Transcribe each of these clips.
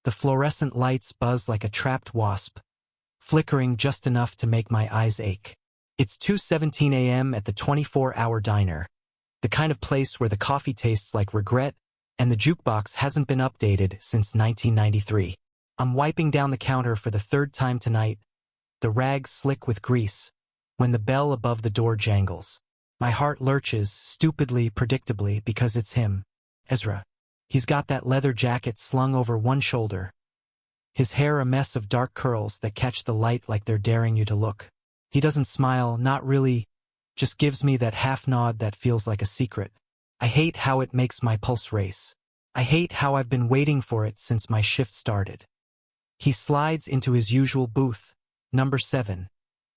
The fluorescent lights buzz like a trapped wasp, flickering just enough to make my eyes ache. It's 2:17 a.m. at the 24-hour diner, the kind of place where the coffee tastes like regret and the jukebox hasn't been updated since 1993. I'm wiping down the counter for the third time tonight, the rag slick with grease, when the bell above the door jangles. My heart lurches, stupidly, predictably, because it's him, Ezra. He's got that leather jacket slung over one shoulder, his hair a mess of dark curls that catch the light like they're daring you to look. He doesn't smile, not really, just gives me that half-nod that feels like a secret. I hate how it makes my pulse race. I hate how I've been waiting for it since my shift started. He slides into his usual booth, number 7,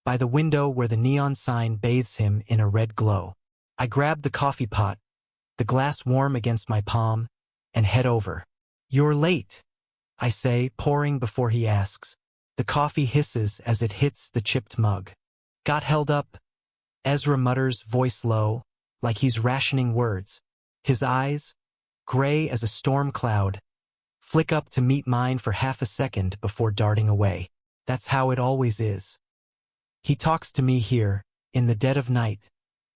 by the window where the neon sign bathes him in a red glow. I grab the coffee pot, the glass warm against my palm, and head over. "You're late," I say, pouring before he asks. The coffee hisses as it hits the chipped mug. "Got held up," Ezra mutters, voice low, like he's rationing words. His eyes, gray as a storm cloud, flick up to meet mine for half a second before darting away. That's how it always is. He talks to me here, in the dead of night,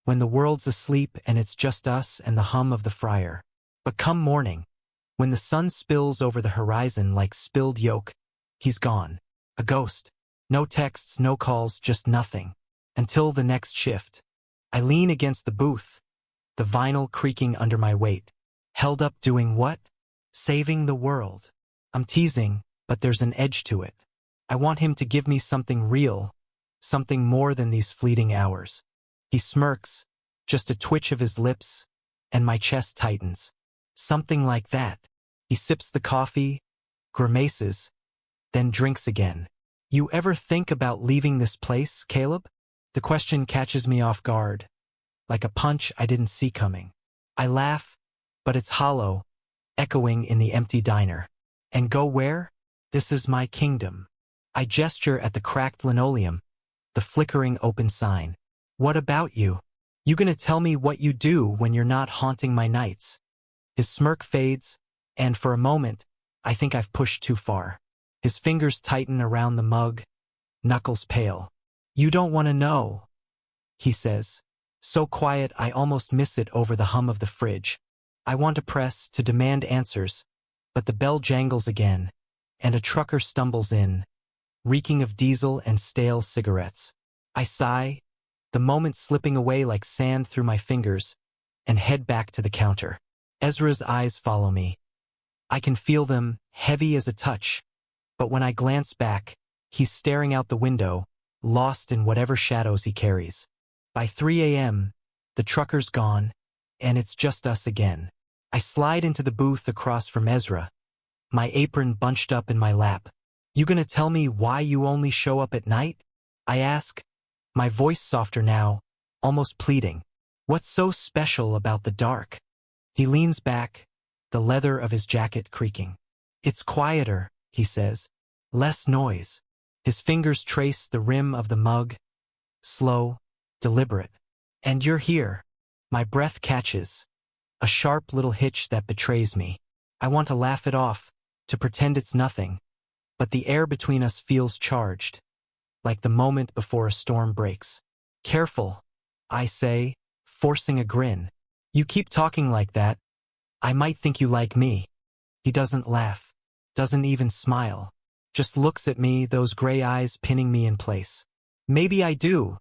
when the world's asleep and it's just us and the hum of the fryer. But come morning, when the sun spills over the horizon like spilled yolk, he's gone. A ghost. No texts, no calls, just nothing. Until the next shift. I lean against the booth, the vinyl creaking under my weight. Held up doing what? Saving the world. I'm teasing, but there's an edge to it. I want him to give me something real, something more than these fleeting hours. He smirks, just a twitch of his lips, and my chest tightens. Something like that. He sips the coffee, grimaces, then drinks again. "You ever think about leaving this place, Caleb?" The question catches me off guard, like a punch I didn't see coming. I laugh, but it's hollow, echoing in the empty diner. "And go where? This is my kingdom." I gesture at the cracked linoleum, the flickering open sign. "What about you? You gonna tell me what you do when you're not haunting my nights?" His smirk fades, and for a moment, I think I've pushed too far. His fingers tighten around the mug, knuckles pale. "You don't want to know," he says, so quiet I almost miss it over the hum of the fridge. I want to press, to demand answers, but the bell jangles again, and a trucker stumbles in, reeking of diesel and stale cigarettes. I sigh, the moment slipping away like sand through my fingers, and head back to the counter. Ezra's eyes follow me. I can feel them, heavy as a touch, but when I glance back, he's staring out the window, lost in whatever shadows he carries. By 3 a.m., the trucker's gone, and it's just us again. I slide into the booth across from Ezra, my apron bunched up in my lap. "You gonna tell me why you only show up at night?" I ask, my voice softer now, almost pleading. "What's so special about the dark?" He leans back, the leather of his jacket creaking. "It's quieter," he says. "Less noise." His fingers trace the rim of the mug, slow, deliberate. "And you're here." My breath catches, a sharp little hitch that betrays me. I want to laugh it off, to pretend it's nothing, but the air between us feels charged, like the moment before a storm breaks. "Careful," I say, forcing a grin. "You keep talking like that, I might think you like me." He doesn't laugh, doesn't even smile, just looks at me, those gray eyes pinning me in place. "Maybe I do,"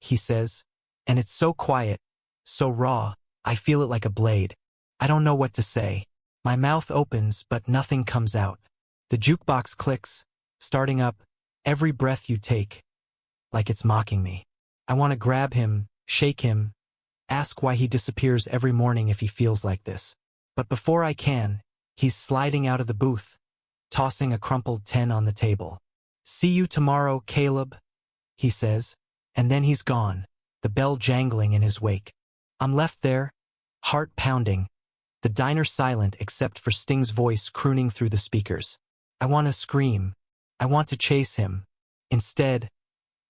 he says, and it's so quiet, so raw, I feel it like a blade. I don't know what to say. My mouth opens, but nothing comes out. The jukebox clicks, starting up, every breath you take, like it's mocking me. I want to grab him, shake him, ask why he disappears every morning if he feels like this. But before I can, he's sliding out of the booth, tossing a crumpled 10 on the table. "See you tomorrow, Caleb," he says, and then he's gone, the bell jangling in his wake. I'm left there, heart pounding, the diner silent except for Sting's voice crooning through the speakers. I want to scream. I want to chase him. Instead,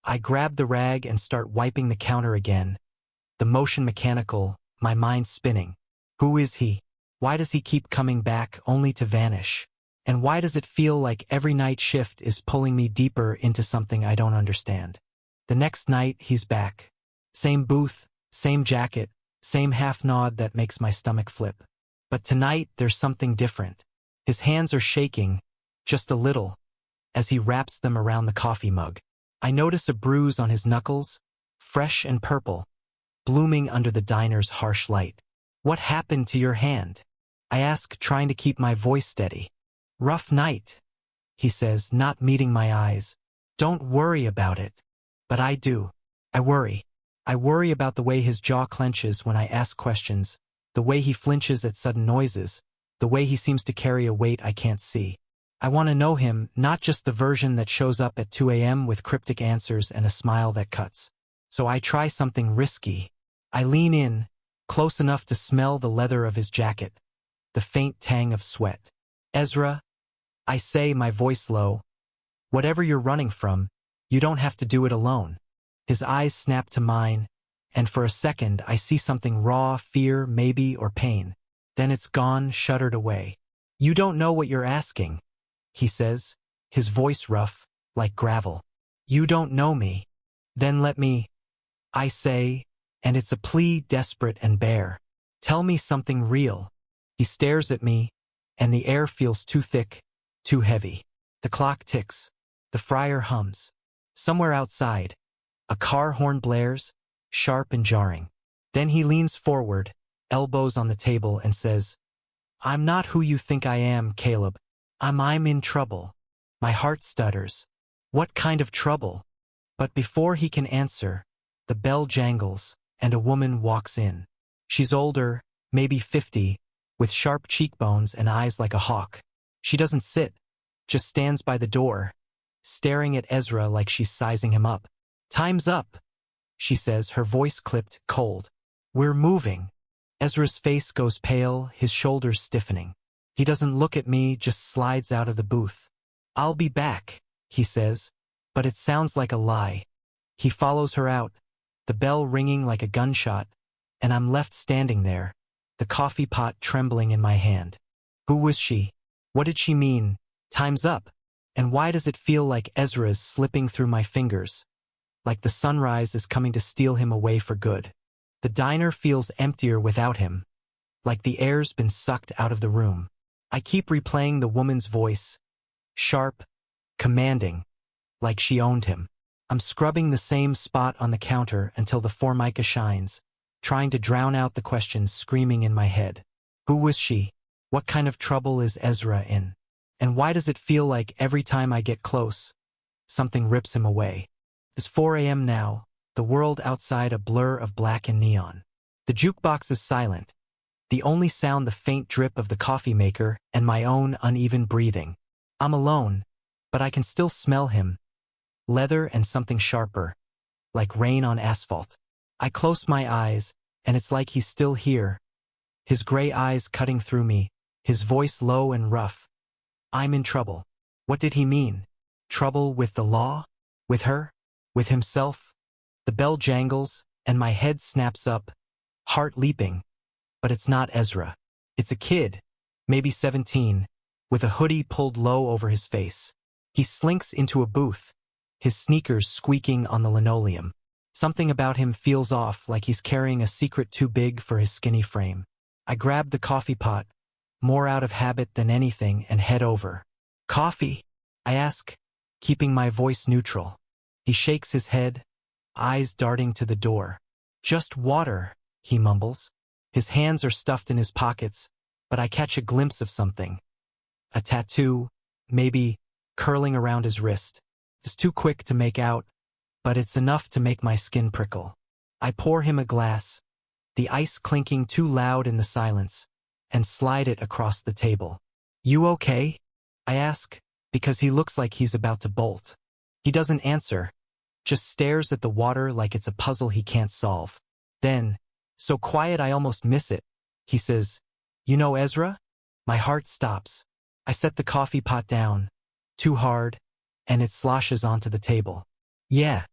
I grab the rag and start wiping the counter again, the motion mechanical, my mind spinning. Who is he? Why does he keep coming back only to vanish? And why does it feel like every night shift is pulling me deeper into something I don't understand? The next night, he's back. Same booth, same jacket, same half nod that makes my stomach flip. But tonight, there's something different. His hands are shaking, just a little, as he wraps them around the coffee mug. I notice a bruise on his knuckles, fresh and purple, blooming under the diner's harsh light. What happened to your hand? I ask, trying to keep my voice steady. Rough night, he says, not meeting my eyes. Don't worry about it. But I do. I worry. I worry about the way his jaw clenches when I ask questions, the way he flinches at sudden noises, the way he seems to carry a weight I can't see. I want to know him, not just the version that shows up at 2 a.m. with cryptic answers and a smile that cuts. So I try something risky. I lean in, close enough to smell the leather of his jacket, the faint tang of sweat. Ezra, I say, my voice low, whatever you're running from, you don't have to do it alone. His eyes snap to mine, and for a second I see something raw, fear, maybe, or pain. Then it's gone, shuddered away. You don't know what you're asking, he says, his voice rough, like gravel. You don't know me. Then let me, I say, and it's a plea desperate and bare. Tell me something real. He stares at me, and the air feels too thick, too heavy. The clock ticks. The fryer hums. Somewhere outside, a car horn blares, sharp and jarring. Then he leans forward, elbows on the table, and says, I'm not who you think I am, Caleb. I'm in trouble. My heart stutters. What kind of trouble? But before he can answer, the bell jangles, and a woman walks in. She's older, maybe 50, with sharp cheekbones and eyes like a hawk. She doesn't sit, just stands by the door, staring at Ezra like she's sizing him up. Time's up, she says, her voice clipped, cold. We're moving. Ezra's face goes pale, his shoulders stiffening. He doesn't look at me, just slides out of the booth. I'll be back, he says, but it sounds like a lie. He follows her out, the bell ringing like a gunshot, and I'm left standing there, the coffee pot trembling in my hand. Who was she? What did she mean? Time's up. And why does it feel like Ezra's slipping through my fingers? Like the sunrise is coming to steal him away for good. The diner feels emptier without him. Like the air's been sucked out of the room. I keep replaying the woman's voice. Sharp, commanding, like she owned him. I'm scrubbing the same spot on the counter until the formica shines, trying to drown out the questions screaming in my head. Who was she? What kind of trouble is Ezra in? And why does it feel like every time I get close, something rips him away? It's 4 a.m. now, the world outside a blur of black and neon. The jukebox is silent. The only sound the faint drip of the coffee maker and my own uneven breathing. I'm alone, but I can still smell him. Leather and something sharper, like rain on asphalt. I close my eyes, and it's like he's still here. His gray eyes cutting through me, his voice low and rough. I'm in trouble. What did he mean? Trouble with the law? With her? With himself? The bell jangles, and my head snaps up, heart leaping. But it's not Ezra. It's a kid, maybe 17, with a hoodie pulled low over his face. He slinks into a booth, his sneakers squeaking on the linoleum. Something about him feels off, like he's carrying a secret too big for his skinny frame. I grab the coffee pot, more out of habit than anything, and head over. Coffee? I ask, keeping my voice neutral. He shakes his head, eyes darting to the door. Just water, he mumbles. His hands are stuffed in his pockets, but I catch a glimpse of something. A tattoo, maybe, curling around his wrist. It's too quick to make out, but it's enough to make my skin prickle. I pour him a glass, the ice clinking too loud in the silence, and slide it across the table. You okay? I ask, because he looks like he's about to bolt. He doesn't answer, just stares at the water like it's a puzzle he can't solve. Then, so quiet I almost miss it, he says, You know Ezra? My heart stops. I set the coffee pot down, too hard, and it sloshes onto the table. Yeah,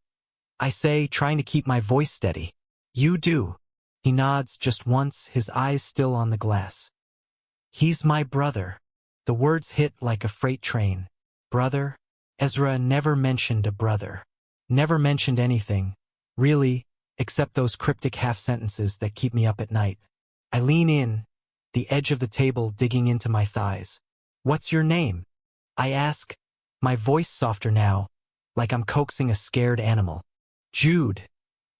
I say, trying to keep my voice steady. You do. He nods just once, his eyes still on the glass. He's my brother. The words hit like a freight train. Brother? Ezra never mentioned a brother. Never mentioned anything, really, except those cryptic half-sentences that keep me up at night. I lean in, the edge of the table digging into my thighs. What's your name? I ask, my voice softer now, like I'm coaxing a scared animal. Jude,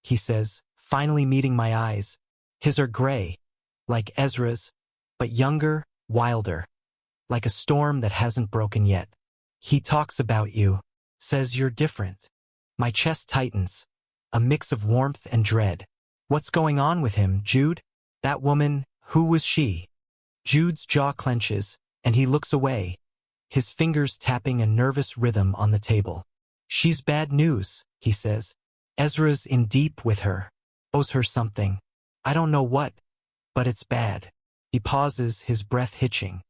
he says, finally meeting my eyes. His are gray, like Ezra's, but younger, wilder, like a storm that hasn't broken yet. He talks about you, says you're different. My chest tightens, a mix of warmth and dread. What's going on with him, Jude? That woman, who was she? Jude's jaw clenches, and he looks away, his fingers tapping a nervous rhythm on the table. She's bad news, he says. Ezra's in deep with her, owes her something. I don't know what, but it's bad. He pauses, his breath hitching.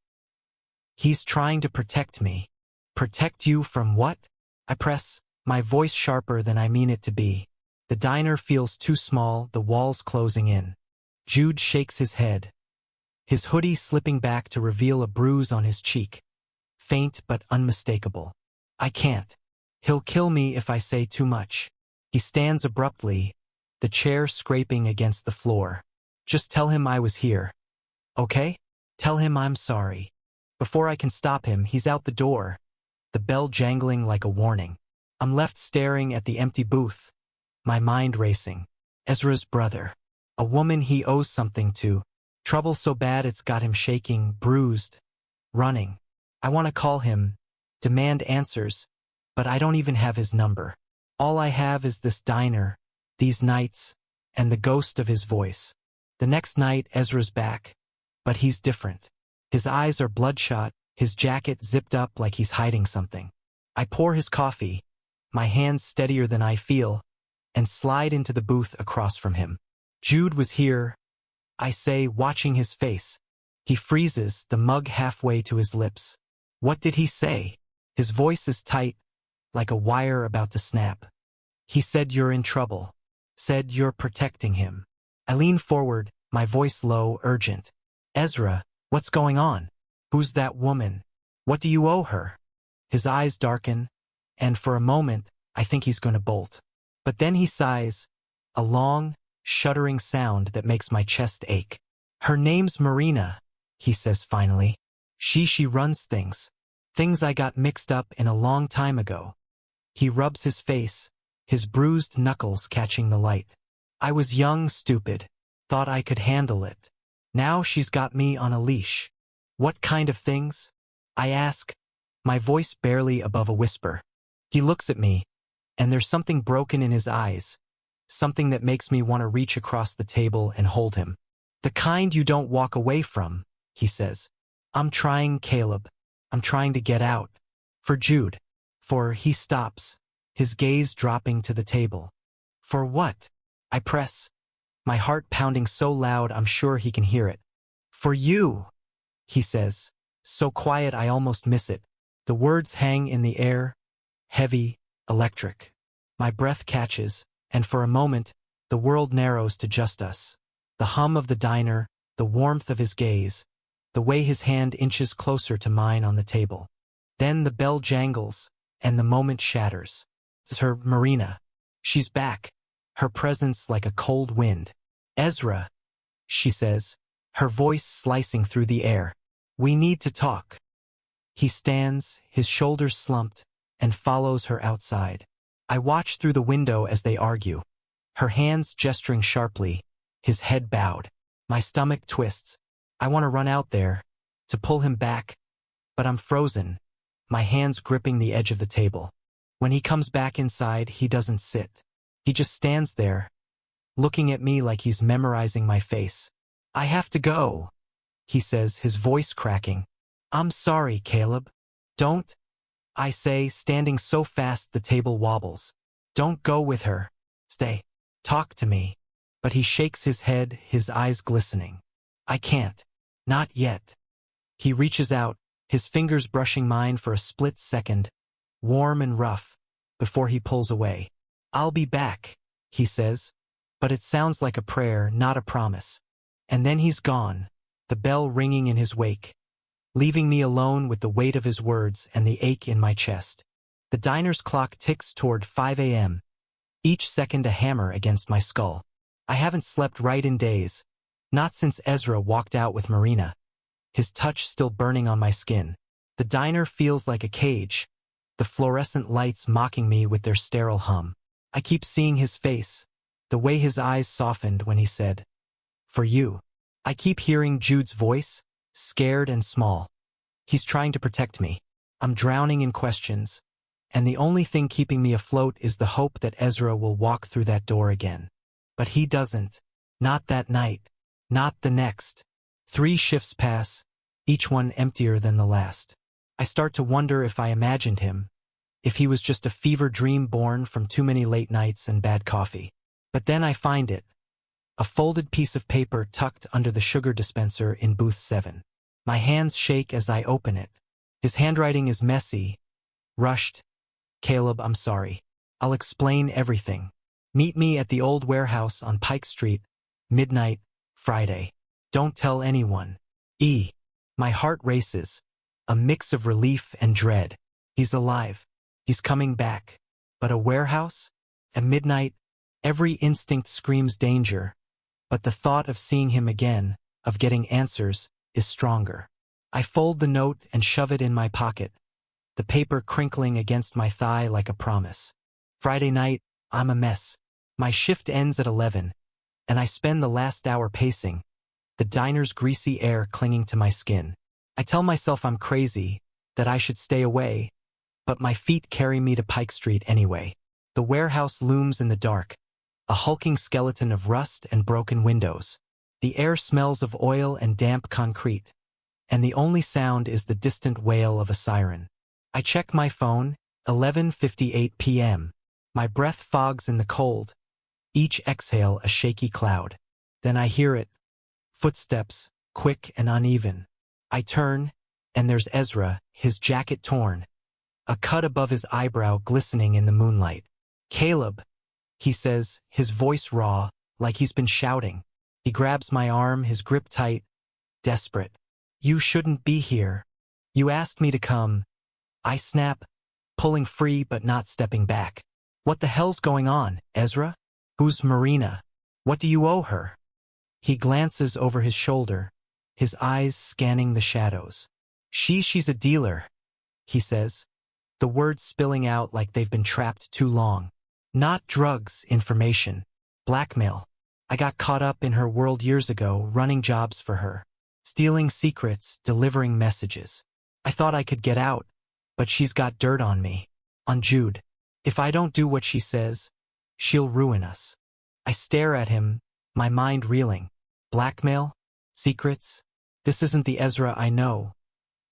He's trying to protect me. Protect you from what? I press, my voice sharper than I mean it to be. The diner feels too small, the walls closing in. Jude shakes his head, his hoodie slipping back to reveal a bruise on his cheek. Faint but unmistakable. I can't. He'll kill me if I say too much. He stands abruptly, the chair scraping against the floor. Just tell him I was here. Okay? Tell him I'm sorry. Before I can stop him, he's out the door, the bell jangling like a warning. I'm left staring at the empty booth, my mind racing. Ezra's brother. A woman he owes something to. Trouble so bad it's got him shaking, bruised, running. I want to call him, demand answers, but I don't even have his number. All I have is this diner, these nights, and the ghost of his voice. The next night, Ezra's back, but he's different. His eyes are bloodshot, his jacket zipped up like he's hiding something. I pour his coffee, my hands steadier than I feel, and slide into the booth across from him. Jude was here, I say, watching his face. He freezes, the mug halfway to his lips. What did he say? His voice is tight, like a wire about to snap. He said you're in trouble. Said you're protecting him. I lean forward, my voice low, urgent. Ezra, what's going on? Who's that woman? What do you owe her? His eyes darken, and for a moment, I think he's going to bolt. But then he sighs, a long, shuddering sound that makes my chest ache. Her name's Marina, he says finally. She runs things. Things I got mixed up in a long time ago. He rubs his face, his bruised knuckles catching the light. I was young, stupid, thought I could handle it. Now she's got me on a leash. What kind of things? I ask, my voice barely above a whisper. He looks at me, and there's something broken in his eyes, something that makes me want to reach across the table and hold him. The kind you don't walk away from, he says. I'm trying, Caleb. I'm trying to get out. For Jude. For he stops, his gaze dropping to the table. For what? I press, my heart pounding so loud I'm sure he can hear it. For you, he says, so quiet I almost miss it. The words hang in the air, heavy, electric. My breath catches, and for a moment, the world narrows to just us. The hum of the diner, the warmth of his gaze, the way his hand inches closer to mine on the table. Then the bell jangles, and the moment shatters. It's her, Marina. She's back, her presence like a cold wind. Ezra, she says, her voice slicing through the air. We need to talk. He stands, his shoulders slumped, and follows her outside. I watch through the window as they argue, her hands gesturing sharply, his head bowed. My stomach twists. I want to run out there, to pull him back, but I'm frozen, my hands gripping the edge of the table. When he comes back inside, he doesn't sit. He just stands there, looking at me like he's memorizing my face. I have to go, he says, his voice cracking. I'm sorry, Caleb. Don't, I say, standing so fast the table wobbles. Don't go with her. Stay. Talk to me. But he shakes his head, his eyes glistening. I can't. Not yet. He reaches out, his fingers brushing mine for a split second, warm and rough, before he pulls away. I'll be back, he says, but it sounds like a prayer, not a promise. And then he's gone, the bell ringing in his wake. leaving me alone with the weight of his words and the ache in my chest. The diner's clock ticks toward 5 a.m., each second a hammer against my skull. I haven't slept right in days, not since Ezra walked out with Marina, his touch still burning on my skin. The diner feels like a cage, the fluorescent lights mocking me with their sterile hum. I keep seeing his face, the way his eyes softened when he said, "For you." I keep hearing Jude's voice, scared and small. He's trying to protect me. I'm drowning in questions, and the only thing keeping me afloat is the hope that Ezra will walk through that door again. But he doesn't. Not that night. Not the next. 3 shifts pass, each one emptier than the last. I start to wonder if I imagined him, if he was just a fever dream born from too many late nights and bad coffee. But then I find it. A folded piece of paper tucked under the sugar dispenser in booth 7. My hands shake as I open it. His handwriting is messy, rushed. "Caleb, I'm sorry. I'll explain everything. Meet me at the old warehouse on Pike Street, midnight, Friday. Don't tell anyone. E." My heart races, a mix of relief and dread. He's alive. He's coming back. But a warehouse? At midnight? Every instinct screams danger. But the thought of seeing him again, of getting answers, is stronger. I fold the note and shove it in my pocket, the paper crinkling against my thigh like a promise. Friday night, I'm a mess. My shift ends at 11, and I spend the last hour pacing, the diner's greasy air clinging to my skin. I tell myself I'm crazy, that I should stay away, but my feet carry me to Pike Street anyway. The warehouse looms in the dark, a hulking skeleton of rust and broken windows. The air smells of oil and damp concrete, and the only sound is the distant wail of a siren. I check my phone, 11:58 p.m. My breath fogs in the cold, each exhale a shaky cloud. Then I hear it. Footsteps, quick and uneven. I turn, and there's Ezra, his jacket torn, a cut above his eyebrow glistening in the moonlight. "Caleb," he says, his voice raw, like he's been shouting. He grabs my arm, his grip tight, desperate. "You shouldn't be here. You asked me to come." I snap, pulling free but not stepping back. "What the hell's going on, Ezra? Who's Marina? What do you owe her?" He glances over his shoulder, his eyes scanning the shadows. She's a dealer," he says, the words spilling out like they've been trapped too long. "Not drugs, information. Blackmail. I got caught up in her world years ago, running jobs for her. Stealing secrets, delivering messages. I thought I could get out, but she's got dirt on me. On Jude. If I don't do what she says, she'll ruin us." I stare at him, my mind reeling. Blackmail? Secrets? This isn't the Ezra I know.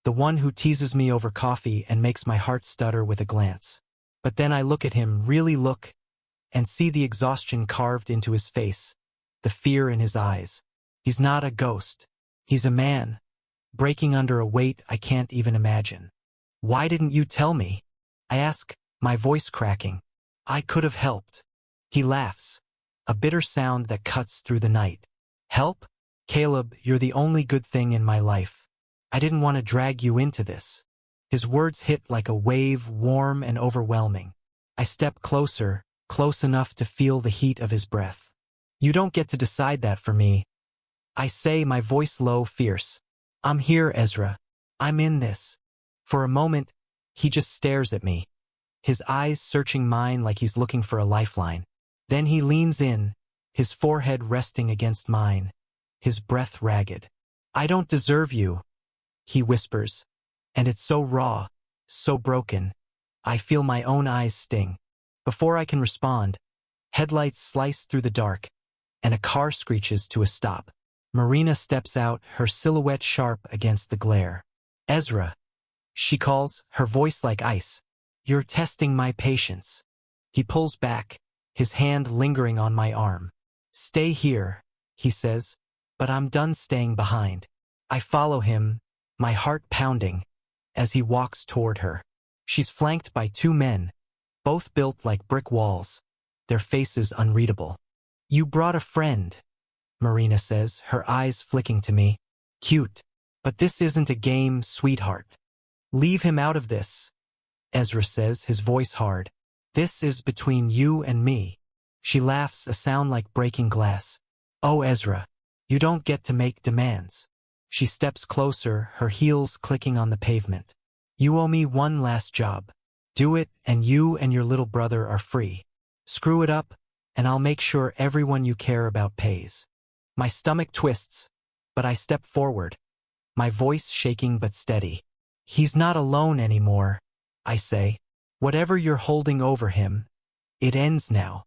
The one who teases me over coffee and makes my heart stutter with a glance. But then I look at him, really look, and see the exhaustion carved into his face, the fear in his eyes. He's not a ghost. He's a man, breaking under a weight I can't even imagine. "Why didn't you tell me?" I ask, my voice cracking. "I could have helped." He laughs, a bitter sound that cuts through the night. "Help? Caleb, you're the only good thing in my life. I didn't want to drag you into this." His words hit like a wave, warm and overwhelming. I step closer, close enough to feel the heat of his breath. "You don't get to decide that for me," I say, my voice low, fierce. "I'm here, Ezra. I'm in this." For a moment, he just stares at me, his eyes searching mine like he's looking for a lifeline. Then he leans in, his forehead resting against mine, his breath ragged. "I don't deserve you," he whispers, and it's so raw, so broken. I feel my own eyes sting. Before I can respond, headlights slice through the dark, and a car screeches to a stop. Marina steps out, her silhouette sharp against the glare. "Ezra," she calls, her voice like ice. "You're testing my patience." He pulls back, his hand lingering on my arm. "Stay here," he says, "but I'm done staying behind." I follow him, my heart pounding, as he walks toward her. She's flanked by 2 men, both built like brick walls, their faces unreadable. "You brought a friend," Marina says, her eyes flicking to me. "Cute." But this isn't a game, sweetheart. Leave him out of this, Ezra says, his voice hard. This is between you and me. She laughs, a sound like breaking glass. Oh, Ezra, you don't get to make demands. She steps closer, her heels clicking on the pavement. You owe me one last job. Do it, and you and your little brother are free. Screw it up, and I'll make sure everyone you care about pays. My stomach twists, but I step forward, my voice shaking but steady. He's not alone anymore, I say. Whatever you're holding over him, it ends now.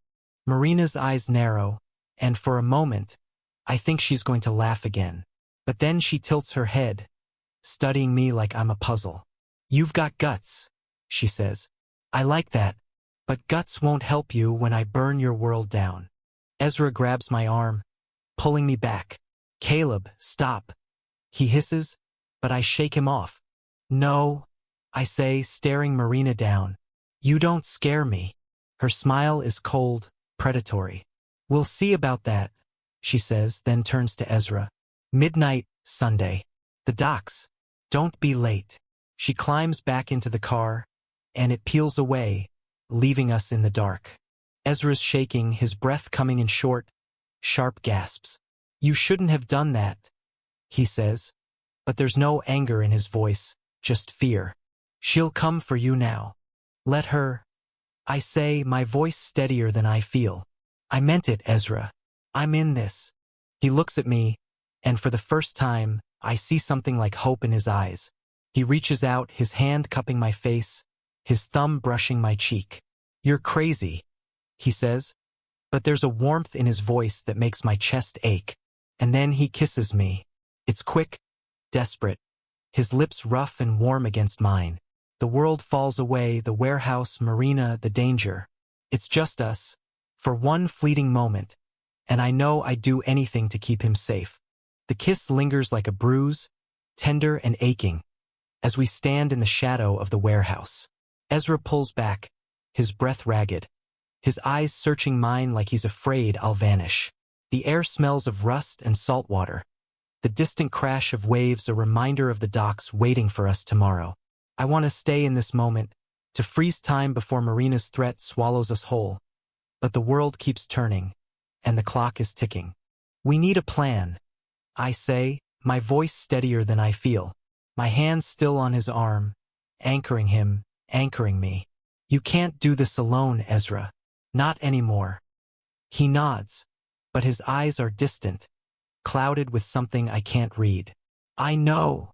Marina's eyes narrow, and for a moment, I think she's going to laugh again. But then she tilts her head, studying me like I'm a puzzle. You've got guts, she says. I like that, but guts won't help you when I burn your world down. Ezra grabs my arm, pulling me back. Caleb, stop. He hisses, but I shake him off. No, I say, staring Marina down. You don't scare me. Her smile is cold, predatory. We'll see about that, she says, then turns to Ezra. Midnight, Sunday. The docks. Don't be late. She climbs back into the car, and it peels away, leaving us in the dark. Ezra's shaking, his breath coming in short, sharp gasps. You shouldn't have done that, he says, but there's no anger in his voice, just fear. She'll come for you now. Let her. I say, my voice steadier than I feel. I meant it, Ezra. I'm in this. He looks at me, and for the first time, I see something like hope in his eyes. He reaches out, his hand cupping my face, his thumb brushing my cheek. You're crazy, he says, but there's a warmth in his voice that makes my chest ache. And then he kisses me. It's quick, desperate, his lips rough and warm against mine. The world falls away, the warehouse, Marina, the danger. It's just us, for one fleeting moment, and I know I'd do anything to keep him safe. The kiss lingers like a bruise, tender and aching, as we stand in the shadow of the warehouse. Ezra pulls back, his breath ragged, his eyes searching mine like he's afraid I'll vanish. The air smells of rust and salt water. The distant crash of waves a reminder of the docks waiting for us tomorrow. I want to stay in this moment, to freeze time before Marina's threat swallows us whole. But the world keeps turning, and the clock is ticking. We need a plan, I say, my voice steadier than I feel. My hands still on his arm, anchoring him, anchoring me. You can't do this alone, Ezra. Not anymore. He nods, but his eyes are distant, clouded with something I can't read. I know,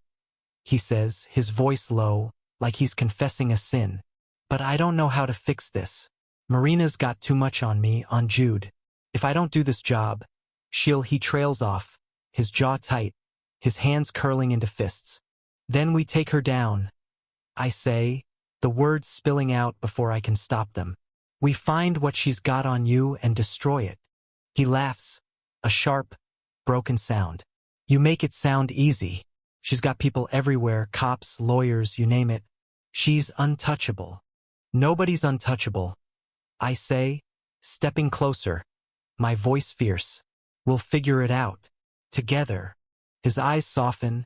he says, his voice low, like he's confessing a sin. But I don't know how to fix this. Marina's got too much on me, on Jude. If I don't do this job, he trails off, his jaw tight, his hands curling into fists. Then we take her down, I say, the words spilling out before I can stop them. We find what she's got on you and destroy it. He laughs, a sharp, broken sound. You make it sound easy. She's got people everywhere, cops, lawyers, you name it. She's untouchable. Nobody's untouchable, I say, stepping closer, my voice fierce. We'll figure it out. Together. His eyes soften,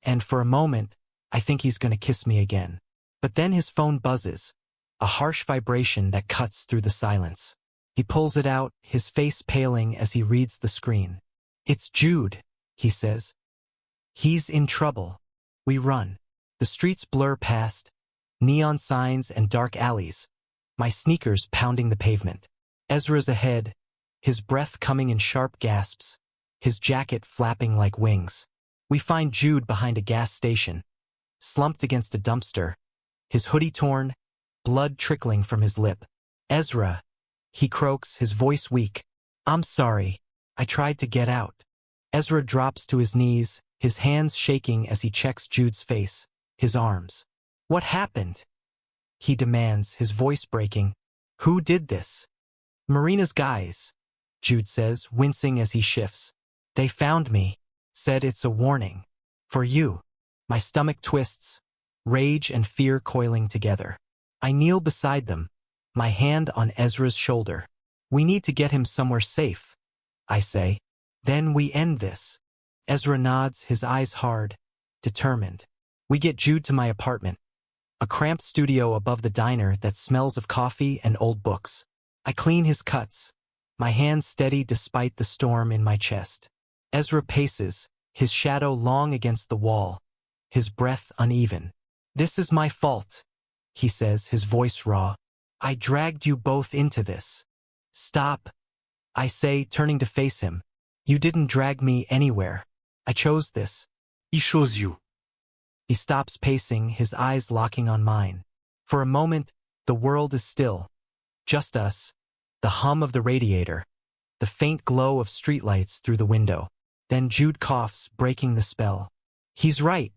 and for a moment, I think he's going to kiss me again. But then his phone buzzes, a harsh vibration that cuts through the silence. He pulls it out, his face paling as he reads the screen. It's Jude, he says. He's in trouble. We run. The streets blur past, neon signs and dark alleys, my sneakers pounding the pavement. Ezra's ahead, his breath coming in sharp gasps, his jacket flapping like wings. We find Jude behind a gas station, slumped against a dumpster, his hoodie torn, blood trickling from his lip. Ezra, he croaks, his voice weak. I'm sorry. I tried to get out. Ezra drops to his knees, his hands shaking as he checks Jude's face, his arms. What happened? He demands, his voice breaking. Who did this? Marina's guys, Jude says, wincing as he shifts. They found me. Said it's a warning. For you. My stomach twists, rage and fear coiling together. I kneel beside them, my hand on Ezra's shoulder. We need to get him somewhere safe, I say. Then we end this. Ezra nods, his eyes hard, determined. We get Jude to my apartment, a cramped studio above the diner that smells of coffee and old books. I clean his cuts, my hands steady despite the storm in my chest. Ezra paces, his shadow long against the wall, his breath uneven. "This is my fault," he says, his voice raw. "I dragged you both into this." "Stop," I say, turning to face him. "You didn't drag me anywhere. I chose this." "He chose you." He stops pacing, his eyes locking on mine. For a moment, the world is still. Just us, the hum of the radiator, the faint glow of streetlights through the window. Then Jude coughs, breaking the spell. "He's right,"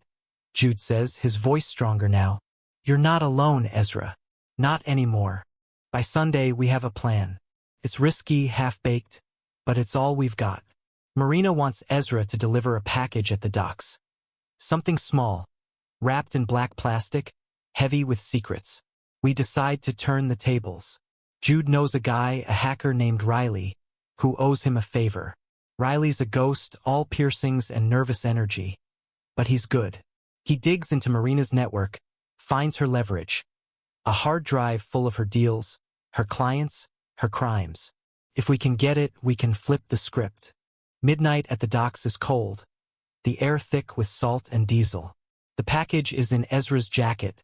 Jude says, his voice stronger now. "You're not alone, Ezra. Not anymore. By Sunday, we have a plan. It's risky, half-baked, but it's all we've got." Marina wants Ezra to deliver a package at the docks. Something small, wrapped in black plastic, heavy with secrets. We decide to turn the tables. Jude knows a guy, a hacker named Riley, who owes him a favor. Riley's a ghost, all piercings and nervous energy. But he's good. He digs into Marina's network, finds her leverage. A hard drive full of her deals, her clients, her crimes. If we can get it, we can flip the script. Midnight at the docks is cold, the air thick with salt and diesel. The package is in Ezra's jacket,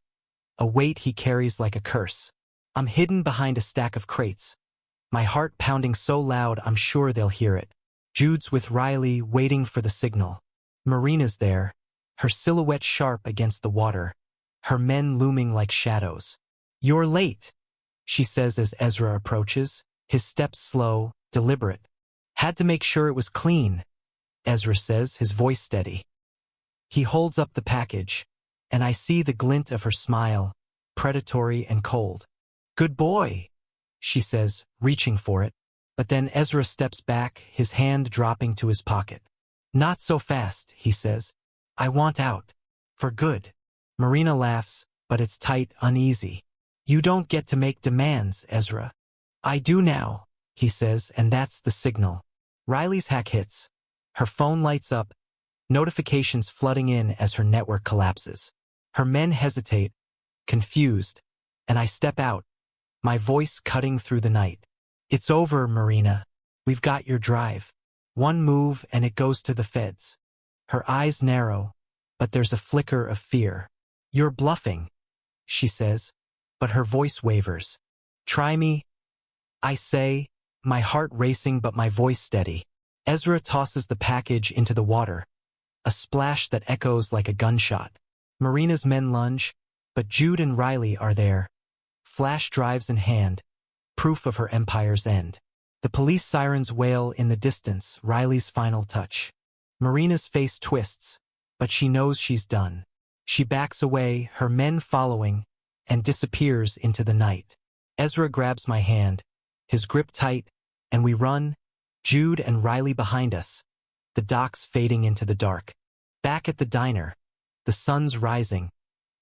a weight he carries like a curse. I'm hidden behind a stack of crates, my heart pounding so loud I'm sure they'll hear it. Jude's with Riley, waiting for the signal. Marina's there, her silhouette sharp against the water, her men looming like shadows. "You're late," she says as Ezra approaches, his steps slow, deliberate. "Had to make sure it was clean," Ezra says, his voice steady. He holds up the package, and I see the glint of her smile, predatory and cold. "Good boy," she says, reaching for it. But then Ezra steps back, his hand dropping to his pocket. "Not so fast," he says. "I want out. For good." Marina laughs, but it's tight, uneasy. "You don't get to make demands, Ezra." "I do now," he says, and that's the signal. Riley's hack hits. Her phone lights up, notifications flooding in as her network collapses. Her men hesitate, confused, and I step out, my voice cutting through the night. "It's over, Marina. We've got your drive. One move and it goes to the feds." Her eyes narrow, but there's a flicker of fear. "You're bluffing," she says, but her voice wavers. "Try me," I say, my heart racing but my voice steady. Ezra tosses the package into the water, a splash that echoes like a gunshot. Marina's men lunge, but Jude and Riley are there, flash drives in hand, proof of her empire's end. The police sirens wail in the distance, Riley's final touch. Marina's face twists, but she knows she's done. She backs away, her men following, and disappears into the night. Ezra grabs my hand, his grip tight, and we run, Jude and Riley behind us, the docks fading into the dark. Back at the diner, the sun's rising,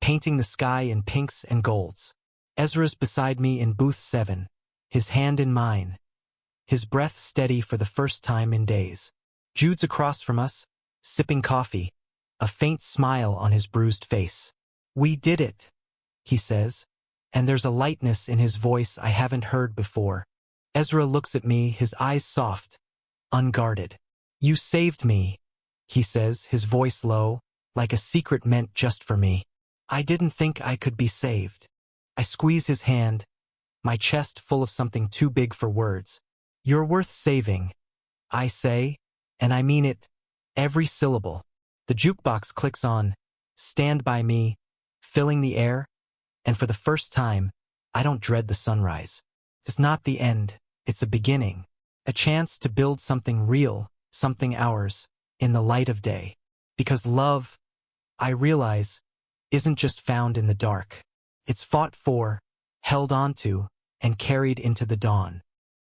painting the sky in pinks and golds. Ezra's beside me in booth 7, his hand in mine, his breath steady for the first time in days. Jude's across from us, sipping coffee, a faint smile on his bruised face. "We did it," he says, and there's a lightness in his voice I haven't heard before. Ezra looks at me, his eyes soft, unguarded. "You saved me," he says, his voice low, like a secret meant just for me. "I didn't think I could be saved." I squeeze his hand, my chest full of something too big for words. "You're worth saving," I say, and I mean it, every syllable. The jukebox clicks on, "Stand By Me," filling the air, and for the first time, I don't dread the sunrise. It's not the end, it's a beginning, a chance to build something real, something ours, in the light of day. Because love, I realize, isn't just found in the dark. It's fought for, held onto, and carried into the dawn.